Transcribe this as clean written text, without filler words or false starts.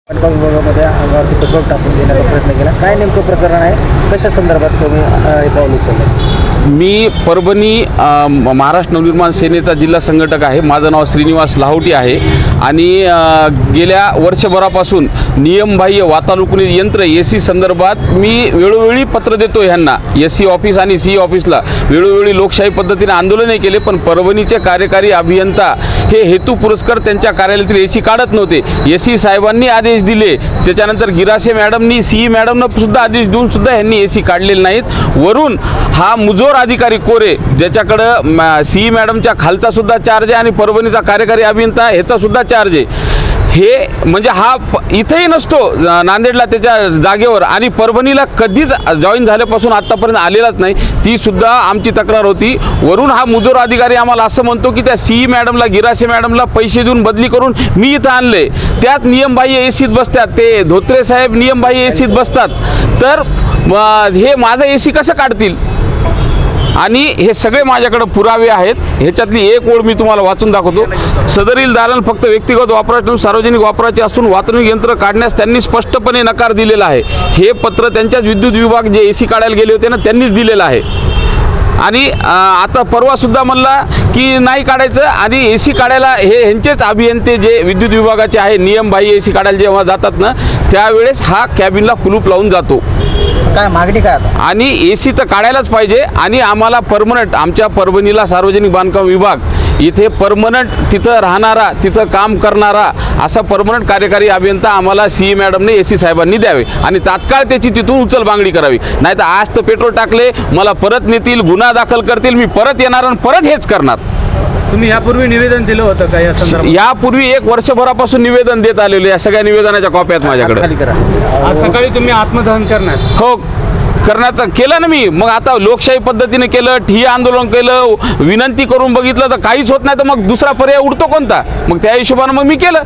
पाटबंधारे विभागामध्ये अंगावरती पेट्रोल टाकून देण्याचा प्रयत्न केला. काय नेमकं प्रकरण आहे, कशा संदर्भात तुम्ही हे पाऊल उचललं? मी परभणी महाराष्ट्र नवनिर्माण सेनेचा जिल्हा संघटक आहे. माझं नाव श्रीनिवास लाहोटी आहे आणि गेल्या वर्षभरापासून नियमबाह्य वातानुकूलित यंत्र AC संदर्भात मी वेळोवेळी पत्र देतो ह्यांना. SC ऑफिस आणि CE ऑफिसला वेळोवेळी लोकशाही पद्धतीने आंदोलनही केले, पण परभणीचे कार्यकारी अभियंता हे हेतू पुरस्कार त्यांच्या कार्यालयातील AC काढत नव्हते. SC साहेबांनी आदेश दिले, त्याच्यानंतर गिरासे मॅडमनी CE मॅडमनं सुद्धा आदेश देऊन सुद्धा ह्यांनी AC काढलेले नाहीत. वरून हा मुजोर अधिकारी कोरे, ज्याच्याकडं CE मॅडमच्या खालचा सुद्धा चार्ज आहे आणि परभणीचा कार्यकारी अभियंता ह्याचा सुद्धा चार्ज आहे. हे म्हणजे हा इथेही नसतो नांदेडला त्याच्या जागेवर आणि परभणीला कधीच जॉईन झाल्यापासून आत्तापर्यंत आलेलाच नाही. ती सुद्धा आमची तक्रार होती. वरून हा मुजोर अधिकारी आम्हाला असं म्हणतो की त्या CE मॅडमला, गिरासे मॅडमला पैसे देऊन बदली करून मी इथं आणले, त्यात नियमबाह्य ACत बसतात. ते धोत्रे साहेब नियमबाह्य ACत बसतात, तर हे माझं AC कसं काढतील? आणि हे सगळे माझ्याकडे पुरावे आहेत. ह्याच्यातली एक ओळ मी तुम्हाला वाचून दाखवतो. सदरील दालन फक्त व्यक्तिगत वापरासाठी सार्वजनिक वापराचे असून वातानुकूलित यंत्र काढण्यास त्यांनी स्पष्टपणे नकार दिलेला आहे. हे पत्र त्यांच्याच विद्युत विभाग जे AC काढायला गेले होते ना, त्यांनीच दिलेलं आहे. आणि आता परवासुद्धा म्हणला की नाही काढायचं आणि AC काढायला हे ह्यांचेच अभियंते जे विद्युत विभागाचे आहे, नियमबाह्य AC काढायला जेव्हा जातात ना, त्यावेळेस हा कॅबिनला कुलूप लावून जातो. काय मागणी काय आता? आणि AC तर काढायलाच पाहिजे आणि आम्हाला परमनंट आमच्या परभणीला सार्वजनिक बांधकाम विभाग इथे परमनंट तिथं राहणारा, तिथं काम करणारा असा परमनंट कार्यकारी अभियंता आम्हाला CE मॅडमने AC साहेबांनी द्यावे आणि तात्काळ त्याची तिथून उचल बांगडी करावी. नाही तर आज तर पेट्रोल टाकले, मला परत नेतील, गुन्हा दाखल करतील, मी परत येणार आणि परत हेच करणार. तुम्ही यापूर्वी निवेदन दिलं होतं का या संदर्भात? यापूर्वी 1 वर्षभरापासून निवेदन देत आलेले, या सगळ्या निवेदनाच्या कॉप्या आहेत माझ्याकडे. आज सकाळी तुम्ही आत्मदहन करणार? हो, करण्याचं केलं ना मी. मग आता लोकशाही पद्धतीने केलं, ठिय्या आंदोलन केलं, विनंती करून बघितलं तर काहीच होत नाही, तर मग दुसरा पर्याय उडतो कोणता? मग त्या हिशोबानं मग मी केलं.